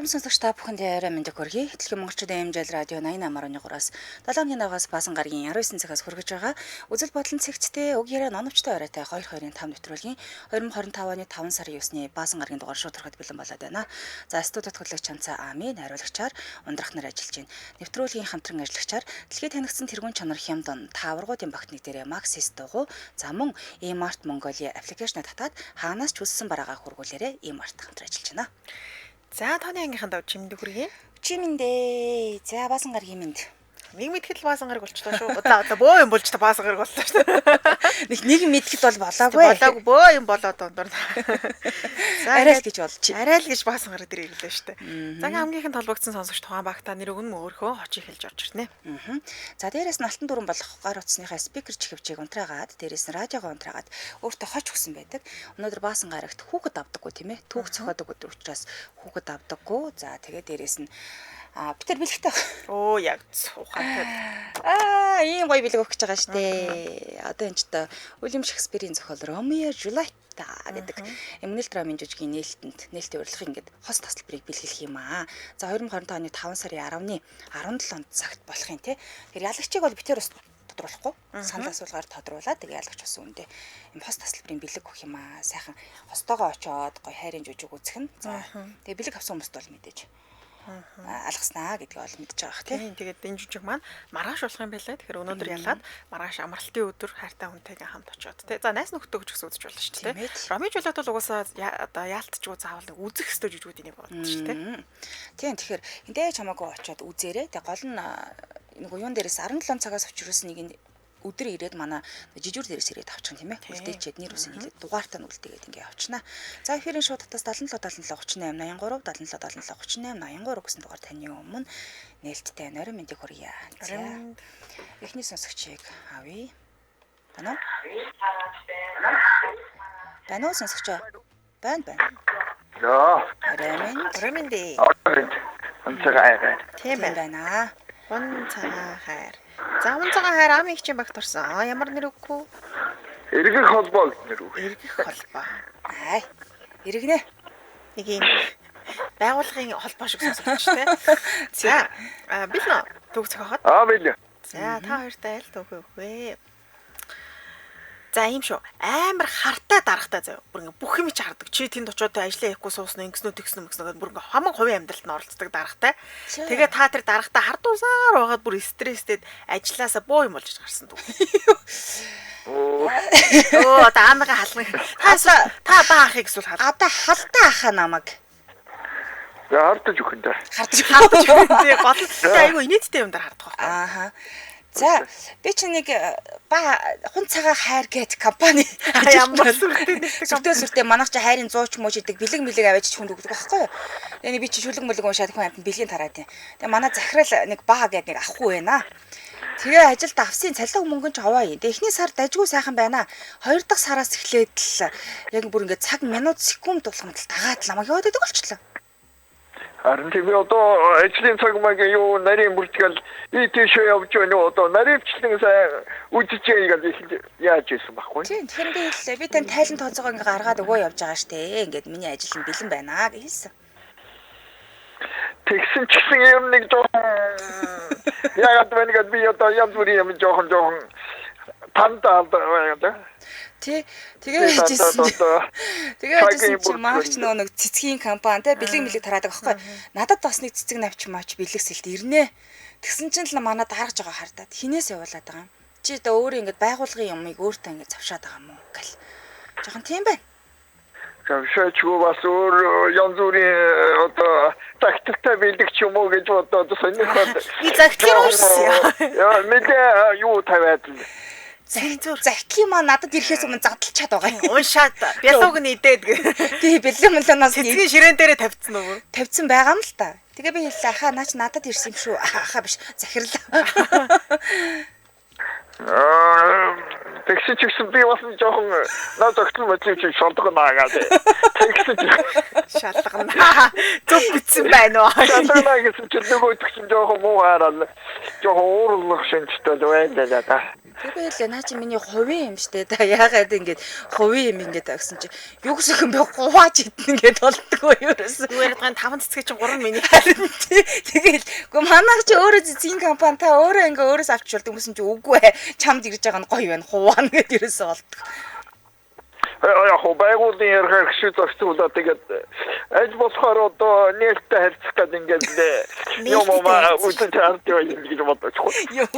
Сонсогч та бүхэнд яриа мэндийг хүргэе. Хөтлөгийн монголчуудын эмжил радио 88.3-аас 7-ны нагаас баасан гарагийн 19 цагаас хүргэж байгаа. Үзэл бодлон цэгцтэй үг яриа номчтой оройтой 2-2-5 нэвтрүүлгийн 2025 оны 5 сарын 9-ны баасан гарагийн дугаар шууд төрөхөд бэлэн болоод байна. За студид хөтлөгч Чанцаа Ами найруулагчаар ундрах нар ажиллаж байна. Нэвтрүүлгийн хамтран ажиллагчаар дэлхийд танигдсан тэргуун чанар хямдан тааваргуудын багтныг дээрээ Maxis дугуй за мөн eMart Mongolia аппликейшн татаад хаанаас ч үссэн бараагаа хургуулаарэ eMart хамтран ажиллаж байна. За тооны ангийнхан давж чимдэг хүргэе. Чимэндээ. За баасан гарагийн минь. Нэг мэдхэд баасан гараг болчлоо шүү. Одоо бөө юм болж та баасан гараг боллоо шүү. Нэг мэдхэд бол болоогүй. Болоогүй бөө юм болоод дундуур. Арай л гэж болж. Арай л гэж баасан гараг дээр ирлээ шүү. За хамгийн толбогдсон сонсогч тухайн багтаа нэр өгн мөөрхөө очиж хэлж орж ирнэ. За дээрээс нь алтан дүрэн болох гар утасныхаа спикер чихвчийг унтраагаад дээрээс нь радиогоо унтраагаад өөртөө хоч өгсөн байдаг. Өнөөдөр баасан гарагт хүүхэд авдаггүй тийм ээ. Түүх цохоодог өдөр учраас хүүхэд авдаггүй. За тэгээд дээрээс нь Питер бэлгтэй. Оо яг цухатай. Ийм гоё бэлэг өгч байгаа штэ. Одоо энэ ч та Уильям Шекспирийн зохиол Ромео Жулиетта гэдэг Эммануэл драмын жүжигийн нээлттэй урилгын ингээд хос тасалбарыг бэлгэлэх юм аа. За 2025 оны 5 сарын 10-ны 17 цагт болох юм те. Тэр ялагчийг бол Питер ус тодруулахгүй. Санал асуулгаар тодруулаад тэгээ ялагч ус үндэ юм хос тасалбарын бэлэг өгөх юм аа. Сайхан хостойгоо очоод гоё хайрын жүжиг үзэх нь. За тэгээ бэлэг авсан хүмүүст бол мэдээж алгаснаа гэдгийг ол мэдж байгаа бах тийм. Тэгээд энэ жүжиг маань маргааш болох юм байлаа. Тэгэхээр өнөөдөр ялаад маргааш амралтын өдөр хайртай хүнтэйгээ хамт очиод тий. За найс нөхдөг ч гэсэн үзэж болно шүү дээ. Ромео Жулиет бол угаасаа одоо яалтчгүй заавал нэг үзэх ёстой жүжигүүдийн нэг болдог шүү дээ. Тийм тэгэхээр эндээ чамаагүй очиод үзээрэй. Тэгээ гол нь нэг уян дээрээс 17 цагаас очирсан нэг өдөр ирээд манай жижүүр дээрээс ирээд авчихна тийм ээ. Үлдээчээд нэр үсэн хэлээд дугаартаа нь үлдээгээд ингээ авчнаа. За эфирийн шууд татаас 77 77 38 83 77 77 38 83 гэсэн дугаар таны өмнө нээлттэй нойрон мэндийг хүргье. Эхний сонсогчийг авъя. Байна уу? Байна уу сонсогч? Байна. Яа. Ремэнди. Онцгой. Тийм байна. Онцгой хайр. За онцгой хайр амиг чинь багт орсон. Ямар нэр өгөхгүй? Эргэх холбоо нэр үг. Эргэх холбоо. Эргэнэ. Нэг юм байгууллагын холбоо шиг сонсогдчихтэй. За бэлнэ. Түүх зохиоход. Бэлнэ. За та хоёртай аль түүх өгвэ? За ийм шүү. Амар хартай дарахтай заяа. Бүр ингээ бүх юм чи хардаг. Чи тэнд очиод ажиллаа хийхгүй сууснаа ингэснүү гэгээд бүр ингээ хамаг хувийн амьдралд нь оролцдог дарахтай. Тэгээ та тэр дарахтай хардуусаар байгаад бүр стресстэд ажилласаа боо юм болж гарсан дүү. Оо таамага хална. Та баахыг эсвэл одоо халтай ахаа намайг. Хардаж өгөн дээ. Хардаж өгөн дээ. Гол айгүй инээдтэй юм дээр хардах байх. За би чи нэг хүн цагаа хайр гэт компани ямар сүртэй манайх чи хайрын 100 ч мууж идэг бэлэг аваач хүнд өгдөг байхгүй юу. Тэгээ би чи шүлэг мөлөг уншаад хүн амт бэлгийн тараад юм. Тэгээ манай захирал нэг баа гэдэг нэг авахгүй байна. Тэгээ ажилд авсан цалин мөнгөн ч аваа юм. Тэгээ эхний сар дажгүй сайхан байна. Хоёр дахь сараас эхлээд л яг бүр ингээд цаг минут секунд болгонд л дагаад л намайг яваад идэг болчихлоо. Харин тийм одоо ажлын цаг маяг юу нарийн бүртгэл тийш явж байна одоо наривчлан сайн үжижээ гэж яаж ийсэн баггүй. Тийм тэгэхээр би тань тайлан тооцоогоо ингээ гаргаад өгөө явж байгаа штэ. Ингээд миний ажил нь бэлэн байна гэж хэлсэн. Тэгсэн ч гэсэн юм нэг жоохон яагаад вэ би одоо янз бүрийн юм жоохон тандаа байна. Тэгээ хийжсэн. Тэгээ хийжсэн чи маагч нэг цэцгийн компани те бэлэг тараадаг аахгүй. Надад бас нэг цэцэг навчмаач бэлэгсэлт ирнэ. Тэгсэн чинь л манад харгаж байгаа хардаад хинээс явуулаад байгаа юм. Чи одоо өөрөө ингэж байгуулгын юмыг өөртөө ингэж завшаад байгаа юм уу гэл. Жохон тийм байна. Завшаачгүй бас өөр янз бүрийн одоо тактиктэй бэлэг ч юм уу гэж бодоод сонирхоод. Би загтлын уурсан. Яа мэдээ юу тавиад л. Захи маа надад ирэхээс өмнө задлчаад байгаа юм. Уншаад бялууг нь идээд. Тий бэлэн мөлөнөөс цэцгийн ширээн дээрээ тавьчихсан уу? Тавьсан байгаа юм л та. Тэгээ би хэллээ ахаа наач надад ирсэн юм шүү. Ахаа биш захирлаа. Тэгсэн ч гэсэн би бас жоохон наад огтл мотив чи шалдаг наагаад. Тэгсэн чи шалдаг наа. Зүг битсэн байна уу? Шалдаг наа гэсэн чи нөгөө тэгсэн жоохон муу хараад жоохон уурлах шинжтэй байна да. Тэгэл наа чи миний хувийн юм штэ. Та яагаад ингэж хувийн юм ингэж гэсэн чи юу гэсэн юм бэ? Хувааж идэн ингэж болдгоо ерөөсөө. Юу яриад байгаа 5 цэцгээ чинь 3 миний. Тэгэл гоо манайх чи өөрөө цэцгийн компани та өөрөө ингээ өөрөөс авчирдаг юмсэн чи үгүй ээ. Чамд ирж байгаа нь гоё байна. Хуваана гэж ерөөсөө болдгоо. Яг байгууллагын ярих хэсэг зохицуулаад тэгээд аль болохоор одоо нээлттэй харьцах гэдэг ингээд юм үзэж харж байгаа юм гэж бодож байна. Юу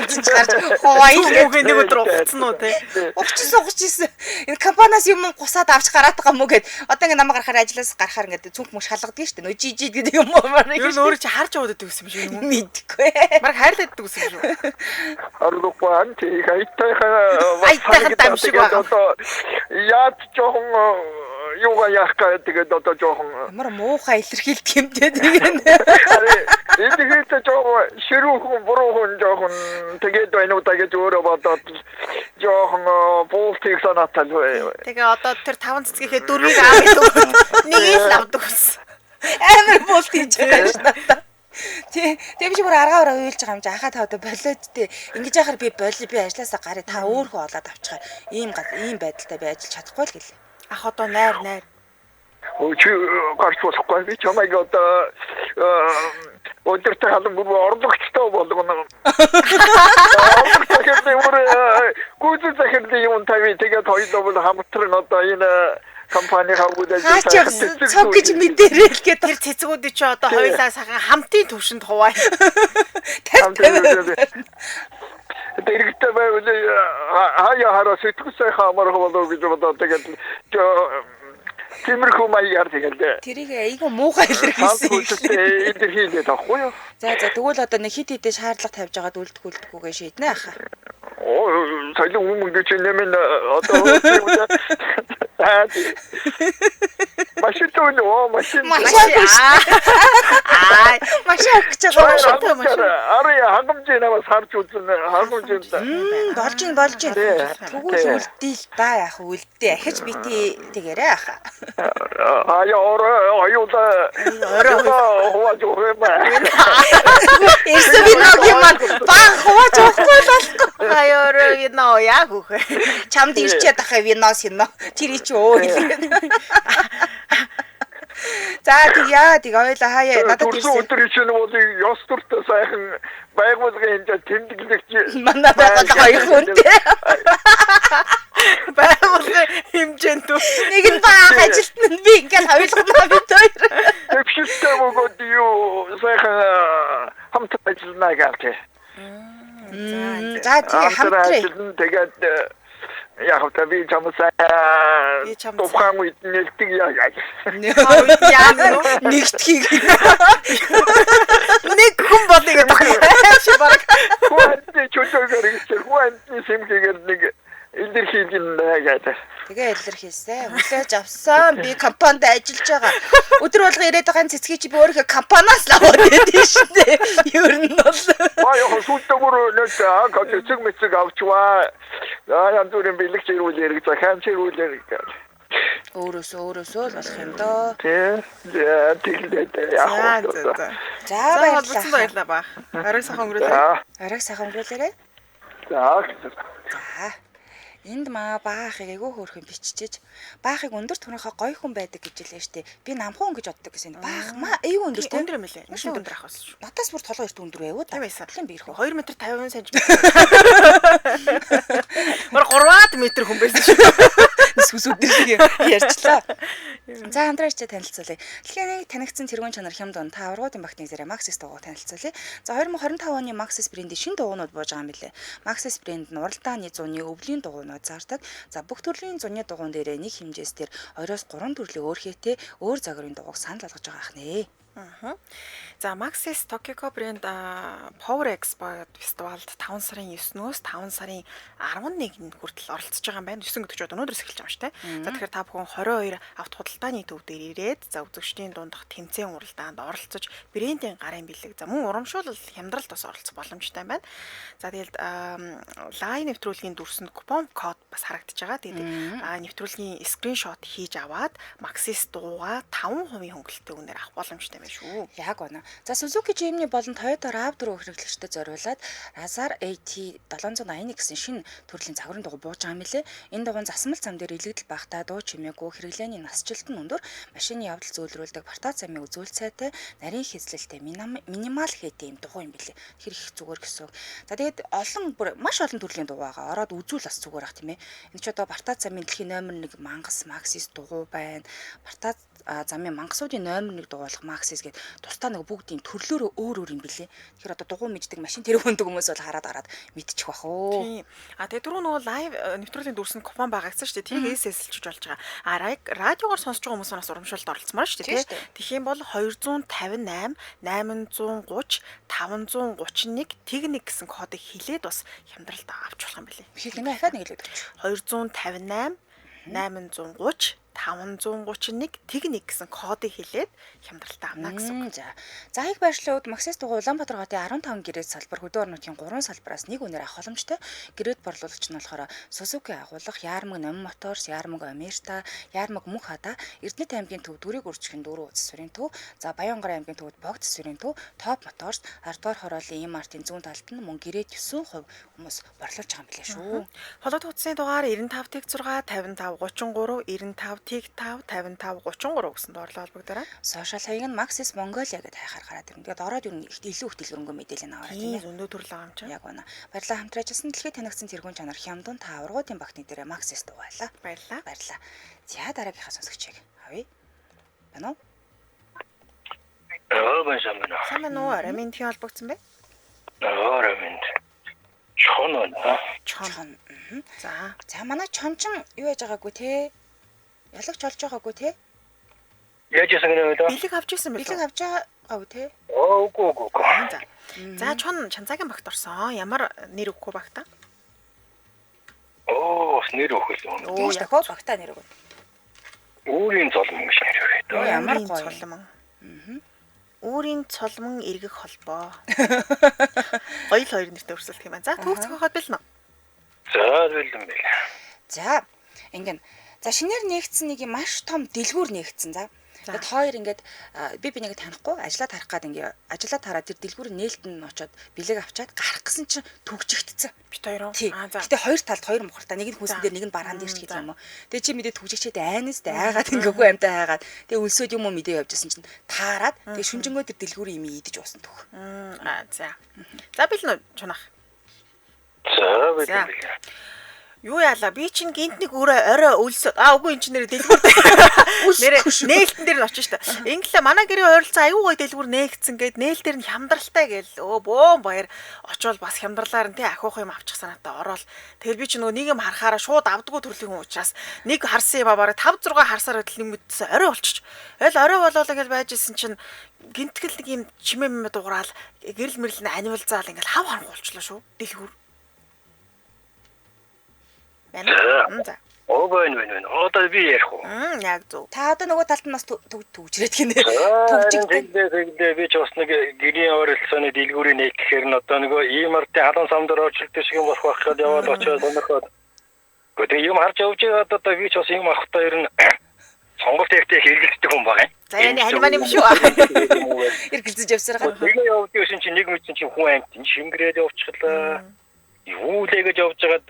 үзэж харж хуваая Үгүй нэг өдөр угцсан уу те. Угчсан. Энэ компаниас юм гусаад авч гараад байгаа мó гэд одоо ингээ намаа гарахаар ажлаас гарахаар ингээ цүнх мөш шалгадаг шүү дээ. Нөө жижиг гэдэг юм уу марыг. Юу нөөрэ чи харж яваад байдаг гэсэн юм шиг юм уу? Мэдгүй. Марг хайрлаад байдаг гэсэн юм шүү. Арлуупан тий Айтайхан дамжиг байгаа. Яад жоохон юугаа яах гэдэг одоо жоохон Ямар муухай илэрхийлдэг юм те тэгээд. эдгээр жоохон ширүүхэн буруухэн жоохон тэгээд байна уу гэж өөрөө бодоод жоохон болтыг санаатай бай. Тэгээ одоо тэр 5 цэцгийнхээ 4-ийг аавд нэг л авдаг гэсэн. Амар болт хийж байгаа ш надаа. Тэг би бүр аргаараа уйлж байгаа юм чи ахаа та одоо болоод те ингэж яхаар би ажлаасаа гарыг та өөрөө олоод авчихаа ийм байдалтай би ажиллаж чадахгүй л гэлээ. Ах одоо найр. Чи гарч болохгүй би чамайг одоо өдөртөө халуун орлогчтой болгоно. Тэгэхээр гүйцэн захирлын юм тавь тэгээд хоёулаа хамтран одоо энэ компани хавгуудад цог гэж мэдэрэл гэдэг. Тэр цэцгүүдийг чи одоо хоёулаа сахан хамтын төвшөнд хуваая. Дэрэгтэй байвал хаяа хараа сэтгүүлсээ хамаар болоо гэж бодоод тэгээд тиймэрхүү маягаар тэгээд Тэрийг айгүй муухай илэрхийлсэн. илэрхийлээд авахгүй юу? За тэгвэл одоо нэг хит хитэ шаардлага тавьж байгаад үлдгүүлдэггүйгээ шийднэ ахаа. Соёлын өмнө гэж нэмэн одоо машин Маш авах гэж байгаа. Арай хангамжийн намаас харж үзэн хангамжийн Болж байна. Тэгвэл үлдээл да яах үлдээ. Ахиж бити тэгээрээ ахаа. хувааж өгөх ба. Ирсэн би ногийн манд баг хувааж өгөхгүй болохгүй. Хаяороо вино яах вэ? Чамд ирчээд ахаа виноос хийнэ. Тэр чи өө хэлээ. За тэг ойлаа хаяа надад ирсэн өдөр чинь бол ёс төртөө сайхан байгуулгын хэмжээ тэмдэглэгч манай байгууллага хоёр хүнтэй. Байгуулгын хэмжээнд Нэг нь баах ажилт нь би ингээл хоёулаа бид хоёр. Төвшөлтэй бөгөөд юу сайхан хамт ажиллана гэх. За тий хамтраа. Тэгээд яг та би чамсаа тухайн үед нэлтиг яа. Нэгтхийг. нэг хүн болъё гэдэг юм. Чи баг Хуанти чөлөөгөө симгээр нэг илэрхийлэн гэдэг. Тэгээ илэрхийлсэн. Хүлээж авсан. Би компанид ажиллаж байгаа. Өдөр болго ирээд байгаа цэцгийг чи би өөрөө компаниас л аваад байдсан шүү дээ. Ер нь бол. Яа сүлтөөр нөтэ цэцэг мэцэг авчваа. Яа дүрэн бэлэгч ирүүлэр гэж ханч ирүүлэр гэж. Өөрөөсөө л болох юм доо. Тэгээд яах вэ? За баярлалаа баг. Арай сайхан өнгөрүүлээ. Арай сайхан өнгөрүүлээрэй. За. Энд маа баахыг айгүй хөөрхөн биччихэж баахыг өндөр төрийнхөө гоё хүн байдаг гэж хэлээ штэ. Би намхан гэж боддог гэсэн. Баах маа айгүй өндөр тэ. Өндөр юм лээ. Маш өндөр ах байсан шүү. Надаас бүр толгой эрт өндөр байв уу? Тийм байсан. Тэм би ирэх үү? 2 м 50 см. Мөр 3 м хүн байсан шүү. Сүсүүдэр шиг ярьчлаа. За хамтраач танилцуулъя. Дэлхийн нэг танигдсан тэргуун чанар хямд та аврагуудын багтны зэрэг Maxis дугуй танилцуулъя. За 2025 оны Maxis брендийн шинэ дугуйнууд бууж байгаа юм билээ. Maxis брэнд нь уралдааны зуны өвлийн дугуйнууд зардаг. За бүх төрлийн зуны дугуйн дээрээ нэг хэмжээс дээр 2-3 төрлийн өөр хээтэй өөр загварын дугуйг санал болгож байгаа ахнэ. За Maxis Tokyo брэнд Power Expo фестивалд 5 сарын 9-өөс 5 сарын 11-нд хүртэл оролцож байгаа юм байна. 9:40 өнөөдрөөс эхэлж байгаа юм шүү дээ. За тэгэхээр та бүхэн 22 авто худалдааны төв дээр ирээд за үзэгчдийн дундах тэмцээн уралдаанд оролцож брендийн гарын бэлэг за мөн урамшуулал хямдралд бас оролцох боломжтой юм байна. За тэгээд лайн нэвтрүүлгийн дүрсэнд купон код бас харагдаж байгаа. Тэгээд нэвтрүүлгийн скриншот хийж аваад Maxis дууга 5% хөнгөлөлтөй үнээр авах боломжтой байна шүү. Яг байна. За Suzuki Jimny болон Toyota RAV4 хэрэглэгчдэд зориулаад Razar AT 781 гэсэн шинэ төрлийн загварын дугуй бууж байгаа юм лээ. Энэ дугуй засмал зам дээр илэгдэл багтаа дуу чимээгүй хэрэглээний насжилт нь өндөр, машины явдал зөөлрүүлдэг бартаа замын үзүүл цайтай, нарийн хэзлэлтэй минимал хийтэй юм дугуй юм билээ. Тэр их зүгээр гэсэн. За тэгээд маш олон төрлийн дугуй байгаа. Ороод үзүүл бас зүгээр ах тийм ээ. Энэ ч одоо бартаа замын дэлхийн номер 1 Мангас Maxis дугуй байна. Бартаа замын мангасуудын номер 1 дугуйлах Maxis гэдэг тусдаа нэг бүгдийн төрлөөрөө өөр юм билээ. Тэгэхээр одоо дугуй мэддэг машин тэр хүндэг хүмүүс бол хараад мэдчих واخ оо. Тийм. Тэгээ түрүү нөгөө лайв нэвтрүүлгийн дүрсэн купон байгаа гэсэн шүү дээ. Тийг эсэлж болж байгаа. Радиогоор сонсож байгаа хүмүүс нас урамшуулд оролцмаар шүү дээ. Тэгэх юм бол 258 830 531 тэг1 гэсэн кодыг хэлээд бас хямдралд авч болох юм билээ. Хэлнэ дахиад нэг хэлээд өгч. 258 830 531 тэг1 гэсэн кодыг хэлээд хямдралтай авна гэсэн. За их байршлын үед Maxis дугуй Улаанбаатар хотын 15 гэрээ салбар хөдөө орнуудын 3 салбараас нэг үнээр авах боломжтой. Гэрээд борлуулагч нь болохоор Suzuki агуулга, Ярмаг Номин Моторс, Ярмаг Амерта, Ярмаг Мөнх хада, Эрдэнэт аймгийн төв Дүрийг үржихэн 4 утасврын төв, за Баянгар аймгийн төвд Богд засврын төв, Топ Моторс, 10 дугаар хороолын Им-артын зүүн талд нь мөн гэрээд 9% хүмүүс борлуулж байгаа юм билээ шүү. Холод утасны дугаар 95 тэг 6 55 33 95 тэг 5 55 33 гэсэн дуурлал холбогдороо. Сошиал хаяг нь Maxis Mongolia гэдэг хайхаар гараад ирнэ. Тэгээд ороод юу илүү их дэлгэрэнгүй мэдээлэл аваарай тийм ээ. Зөндөө төрөл байгаа юм чинь. Яг байна. Баярлалаа хамтраажсан дэлхийд танигдсан тэргуун чанар Хямдун та аврагуудын багтны дээрээ Maxis дугаалаа. Баярлалаа. За дараагийнхаа сонсогчийг авъя. Байна уу? Бэнжамин. Сайн уу? Раминтийн холбогдсон бэ? Раминт. Чон. За манай чончин юу яаж байгаагүй те? Ялагч олж байгаагүй те? Яаж яасан гэнэ вэ? Бэлэг авч ирсэн байх. Бэлэг авч байгаагүй те? Үгүй. За чанцаагийн багт орсон. Ямар нэр өгөхгүй багтаа? Нэр өгөх юм. Тийш дахиад багтаа нэр өгнө. Өөрийн золмон гэж нэр өгөө. Ямар гоё. Цолмон. Өөрийн цолмон эргэх холбоо. Гоё л хоёр нэртэй өрсөлдөх юм байна. За түүх зохиоход бэлнэ. За бэлэн бэл. За ингэн. За шинээр нээгдсэн нэг маш том дэлгүүр нээгдсэн. За тэгээд хоёр ингээд би нэг танихгүй ажиллаад харах гээд ингээ ажиллаад хараад тэр дэлгүүрийн нээлтэн нь очоод бэлэг авчаад гарах гэсэн чинь түгжигдсэн. Бит хоёр. За. Гэтэ хоёр талд хоёр мухартай. Нэг нь хүүсэн дээр нэг нь бараан дээр ч гэдэг юм уу. Тэгээ чи мэдээ түгжигчээд айнастай айгаад ингээггүй амтай айгаад тэгээ өлсөд юм уу мэдээ явжсэн чинь таарад тэгээ шүнжэнгөө тэр дэлгүүрийн юм идэж уусан түүх. За. За бэлнэ чунах. За бэлэн. Юу яалаа би чинь гинт нэг өөрөө орой өлсөд үгүй эн чинь нэр дэлгүүр нэрээ нээлтэн дээр нь очиж та инглээ манай гэрийн ойролцоо аюу гой дэлгүүр нээгдсэн гээд нээл дээр нь хямдралтай гээл бөөн баяр очивол бас хямдралаар нь тий ахиух юм авчих санаатай ороод тэгэл би чинь нөгөө нэг юм харахаараа шууд авдггүй төрлийн хүн учраас нэг харсан юм бараг 5 6 харсаар хөдөл мэдсэн орой болчих. Тэгэл орой болоо гэж байжсэн чинь гинтгэл нэг юм чимээ дуграал гэрэл мэрэл анимал заал ингээл хав харгуулчлаа шүү дэлгүүр. За. Бэн. Одоо би ярих уу? Яг зөв. Та одоо нөгөө талд нь бас түгжрээд гинэ. Түгжигдээ. Би ч бас нэг гэрийн ойролцооны дэлгүүрийн нэг гэхээр нь одоо нөгөө Им-артын халуун самдар очилдог шиг юм болох байх гээд яваад очиод сонирхоод. Гэхдээ юм харж явж байгаа одоо би ч бас юм авахтаа ер нь сонголт ихтэй хэрэгэлдэг хүн байгаа юм. За яа аниман юм шүү. Эргэлзэж явсараа. Тэгээ явж байсан чинь нэг мэдсэн чинь хүн амт шингэрээд явчихлаа. Юу л гэж явж байгаад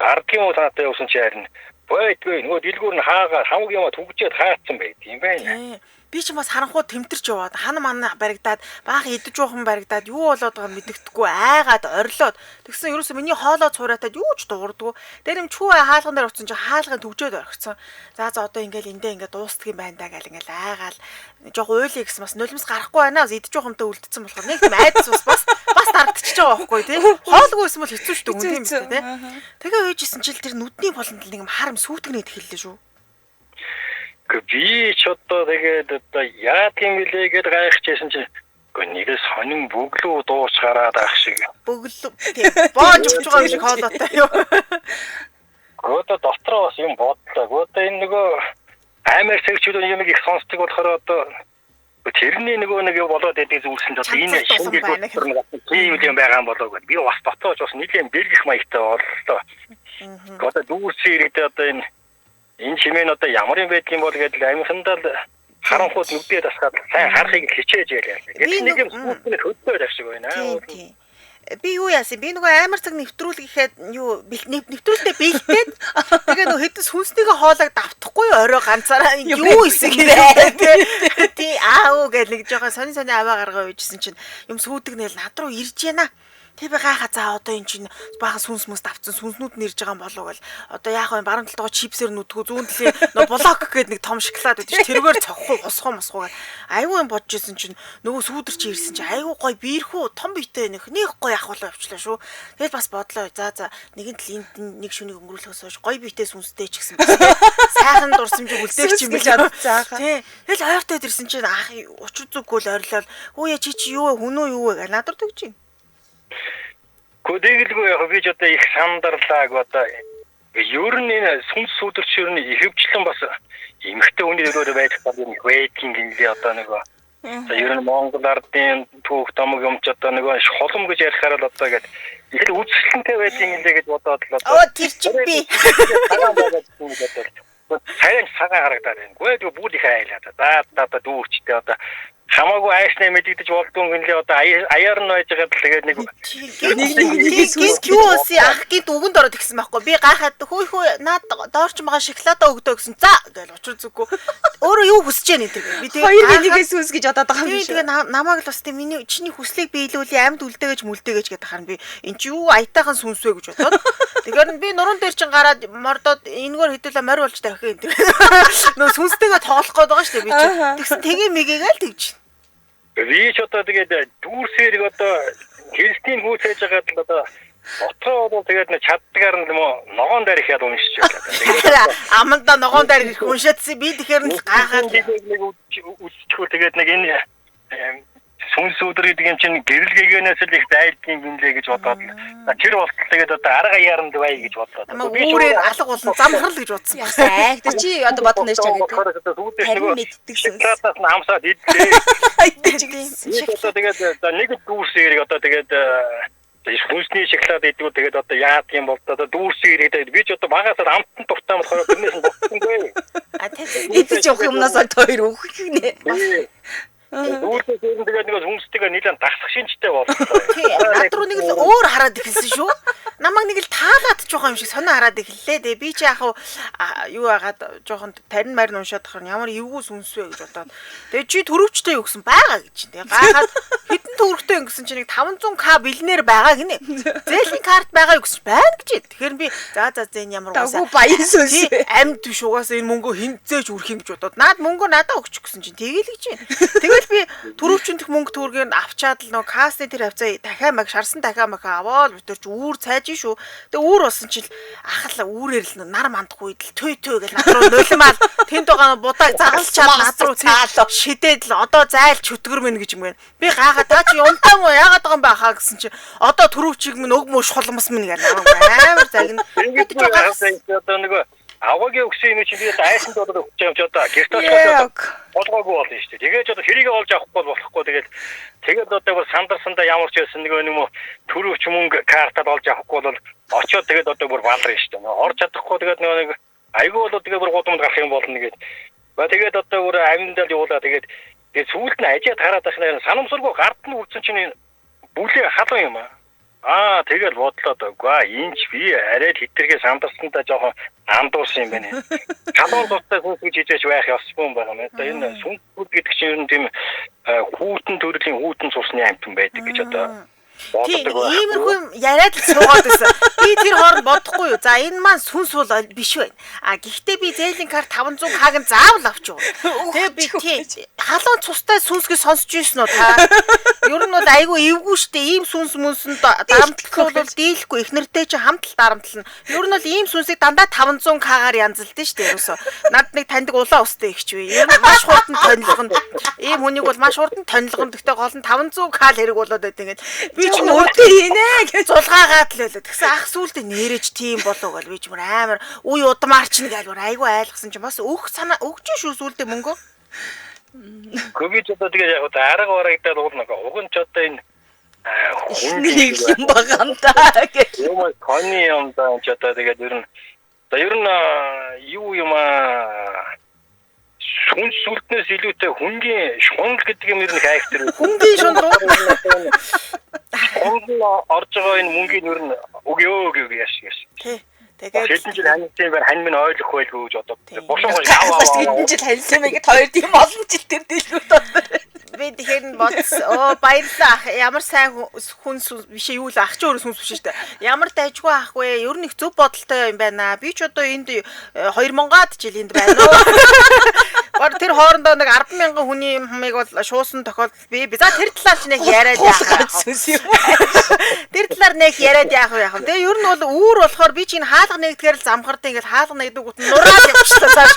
ардгийн утаатай явсан чи харин байтгүй нөгөө дэлгүүр нь хаагаар хамгийн юм түгжээд хаацсан байт юм байна. Би ч бас харанхуу тэмтэрч яваад хан мана баригдаад баах идэж уухан баригдаад юу болоод байгааг мэддэхгүй айгаад орилоод тэгсэн ерөөсөө миний хоолоо цуураатад юу ч дуурдгүй. Тэр юм чүү хаалган дээр утсан чи хаалгын төгжөөд орхицсан. За одоо ингээл эндээ ингээд дуустдаг юм байна даа гэл ингээл айгаал жоох уйлъя гэсэн бас нулимс гарахгүй байна. Идэж уухамтай үлдсэн болохоор нэг юм айдас бас тарагдчихж байгаа байхгүй тий. Хоолгүй байсан бол хэцүү шүү дээ юм тий. Тэгээ үйжсэн чил тэр нүдний болонд нэг юм харам сүйтгэнэд хэллээ шүү. Би ч одоо тэгээд одоо яа тийм билээ гэдээ гайхчихсэн чинь нэг сонин бөглөө дууч гараад ах шиг. Бөглөө тий. Боож өгч байгаа юм шиг хоолойтой юу. Гото дотроо бас юм бодлоо. Гото энэ нөгөө аймаар сэрчүүд юм их сонсдог болохоор одоо тэрний нөгөө нэг болоод байдаг зүйлсэнд одоо энэ шинэ тийм юм байгаа юм болоо гэд. Би бас дотоож бас нэлийн бэргэх маягтай боллоо. Гото дүүрс ирээд одоо энэ чимээ нь одоо ямар юм байдг юм бол гэдэл амьсандаа харанхууд нүдээ тасгаад сайн харахыг хичээж яриа. Гэтэл нэг юм сүнсний хөдөлгөөн авшиг байна. Тийм. Би юу яасан? Би нөгөө амар цаг нэвтрүүлгэхэд юу нэвтрүүлэлтэд бэлдээд тэгээ нөгөө хэдэн сүнснийхээ хоолойг давтахгүй орой ганцаараа юу хэсэг ирээ. Тий аав гэж нэг жоохон сони аваа гаргаа үйжсэн чинь юм сүйдэг нээл над руу ирж яана. Тэг би гайхаа за одоо эн чинь бага сүнс мөс давцсан сүнснүүд нэрж байгаа юм болов гэл одоо яах вэ баруун талдаа чипсээр нүдгүү зүүн талын нөө блок гэдэг нэг том шоколад байдаг ш тэргээр цоххоо мосхоо айгүй юм бодож исэн чинь нөгөө сүүдэр чи ирсэн чи айгүй гой биерхүү том биетэй нэг гой ахуулаа явчлаа шүү. Тэгэл бас бодлоо за нэгэн тал энд нэг шүнийг өнгөрүүлэхөөс хойш гой биетэй сүнстэй ч гэсэн сайхан дурсамж үлдээх юм биш аа. Тий. Тэгэл ойртой ирсэн чинь ах учир зүггүй л ойрлол өө чи юу хүн үү юу вэ надад тэгж юм. Көдөглгүй яг би ч одоо их сандарлааг одоо ер нь энэ сүнс сүдэрчээр нь ихэвчлэн бас эмхтэй хүний өрөөр байдаг юм вейкинг гэдэг одоо нөгөө за ер нь Монгол ардын түүх томог юмч одоо нөгөө холом гэж ярихаар л одоо ингээд их үзэсгэлэнтэй байдаг юм лээ гэж бодоод л одоо тэр чи би сайн харагдаад байна. Гэхдээ бүгд их айлаа. За дүүрчтэй одоо хамаагүй айсны мэдэгдэж болдгүй юм лээ одоо аяар нь байж байгаа тэгээд нэг QC ахгийн дүгэнд ороод гисэн байхгүй би гайхаад хөөе наад доорч байгаа шоколадаа өгдөө гэсэн за гэж учир зүггүй өөрөө юу хүсэж яана гэдэг би тэгээд хоёр нэгээс үс гэж бодоод байгаа юм биш тэгээд намайг л бас тийм миний чиний хүслийг биелүүлээ амьд үлдээгэж мүлдээгэж гэдэг харна би эн чи юу аятайхан сүнсвэ гэж бодоод тэгэхээр би нуруунд дээр чин гараад мордоод энэгээр хэдүүлээ морь болж тавих юм нөө сүнстэйгээ тоглох гээд байгаа шүү дээ би чи тэгсэн тэгээ мэгээгээл тэгж би ч одоо тэгээд дүүрсээр одоо христийн хүүс хийж байгаа л одоо отоо бол тэгээд чаддгаар нь ногоон дээр их яд уншиж байлаа. Аманда ногоон дээр их уншаадсан би тэгэхээр л гайхаад нэг үсчихгүй тэгээд нэг энэ сүнс өдөр гэдэг юм чинь гэрэл гээгэнээс л их дайлдгийн юм лээ гэж бодоод тэр болтол тэгээд одоо арга яранд бай гэж бодлоо. Би өөрөөр алга болсон замхрал гэж бодсон. Ясаа тэр чи одоо бодно нэж байгаа гэдэг. Мэддэг сүнс. Хатаас намсаад идлээ. Тэгээд нэг дүүрсээр одоо тэгээд сүнсний шоколад идэгүү тэгээд одоо яад юм бол одоо дүүрсээр тэгээд би ч одоо багасаа амтан дуртай болохоор тэрнээс нь боссонгүй. Идэж явах юмнаас хоёр өөх гинэ. Дүүрсээр тэгээд нэг сүнстэйгээ нийлэн дагсах шинжтэй боллоо. Тий, над руу нэг л өөр хараад эхэлсэн шүү. Намайг нэг л таалаад жоохон юм шиг сонио хараад эхэллээ. Тэгээ би чи яг юу яагаад жоохон тарин марин уншаад тахаар ямар эвгүй сүнс вэ гэж бодоод. Тэгээ чи төрөвчтэй юу гэсэн байгаа гэж. Тэгээ гайхаад хэдэн төгрөгтэй ингэсэн чи нэг 500k бэлнээр байгаа гинэ. Зээлийн карт байгаа юу гэсэн байна гэж. Тэгэхээр би за энэ ямар уусаа баян сүнс амьд биш угаасаа энэ мөнгөө хинцээж үрэх юм гэж бодоод. Наад мөнгөө надад өгчих гэсэн чинь тэгээл гэж байна. Тэгэл би төрөвчөндөх мөнгө төгрөгийг авчаад л нөө касны тэр хавцаа дахиад маг шарсан дахиад маг аваад өтөрч үүр цайж шүү. Тэгээ үүр болсон чил ахал үүрээр л нар мандахгүй л төй гэж над руу нулимал тэнд байгаа будааг загалчаад над руу цаалаа шидээд л одоо зайлч хөтгөр мэн гэж юм байна. Би гайхаа та чи унтаа мó яагаад байгаа юм бэ хаа гэсэн чи одоо төрөвчийг минь өг мөш холмос минь гэж амар загна. Одоо нөгөө аваагийн өгсөн юм чи би айсанд болоод өгч байгаа юм чи одоо гэрт очоод болгоогүй болно шүү дээ. Тэгээд одоо хэрийг олж авахгүй болохгүй тэгээд одоо сандарсандаа ямар ч байсан нэг юм төрөвч мөнгө картад олж авахгүй бол очоод тэгээд одоо бүр балрын шүү дээ. Орж чадахгүй тэгээд нэг айгүй болоод тэгээд бүр гудамд гарах юм болно гэдэг. Тэгээд одоо бүр аминдал явуулаа тэгээд сүүлд нь ажиад хараад ахна санамсаргүй гард нь үлдсэн чинь бүлээ халуун юм аа. Тэгэл бодлоо даагүй. Энд ч би арай хитрхээ сандарсандаа жоохон андуурсан юм байна. Халуун тустай сүнс гэж хийж байх ёсгүй юм байна. Одоо энэ сүнс гэдэг чинь ер нь тийм хүүтэн төрлийн хүүтэн цусны амьтан байдаг гэж одоо тийм иймэрхүү яриад л суугаад байсан. Би тэр хооронд бодохгүй юу. За энэ маань сүнс бол биш байна. Гэхдээ би зээлийн карт 500k-г заавал авчих. Тэгээ би тийм халуун цустай сүнс гэж сонсч ирсэн үү та? Ер нь бол айгүй эвгүй штэ. Ийм сүнс мөнсөнд дарамтлах бол дийлэхгүй. Их нэртэй чи хамтал дарамтлна. Ер нь бол ийм сүнсийг дандаа 500k-гаар янзалдэн штэ ерөөсөө. Над нэг таньдаг улаан устай ихч вэ. Ер нь маш хурдан тонилгоно. Ийм хүнийг бол маш хурдан тонилгоно. Гэхдээ гол нь 500k л хэрэг болоод байдаг ингээд. Би ч өөртөө хийнэ гэж зулгаагаад л байлаа. Тэгсэн ах сүулдэ нэрэж тийм болов гал би ч мөр амар үе удмаарч нэг айлгуур айгүй айлгсан чинь бас өгч шүү сүулдэ мөнгөө. Көбич одоо тэгээ яг арга барагдаад уулна. Уг нь ч одоо энэ нэг юм байгаа юм да гэж. Юм коны юм да ч одоо тэгээд ер нь юу юм сүнс сүлднээс хүнээс илүүтэй хүнгийн шунал гэдэг юм ер нь хайхтэр. Хүнгийн шунал уу? Хонд орж байгаа энэ мөнгийн ер нь өгөө яаш. Тий. Тэгээд хэдэн жил ханьсан юм байна хань минь ойлгох байлгүй гэж одоо. Бушуугаа хэдэн жил хайлсан мэй гэд хоёр тийм олон жил тэр дэлгүүр дотор. би тэгэхээр баярлаа. Ямар сайн хүнс биш юу л ах чи өөрөө хүнс биш шүү дээ. Ямар дайггүй ахгүй. Ер нь их зөв бодолтой юм байна. Би ч одоо энд 2000-аад жил энд байна уу. Гор тэр хоорондоо нэг 100000 хүний хамыг бол шуусан тохиолдол би за тэр талаар ч нэг яриад яах вэ? Тэр талаар нэг яриад яах вэ? Тэгээ ер нь бол үүр болохоор би чинь хаалга нэгдэхээр л замхардаг ингээд хаалга нэгдэг гут нураал явчихлаа цааш.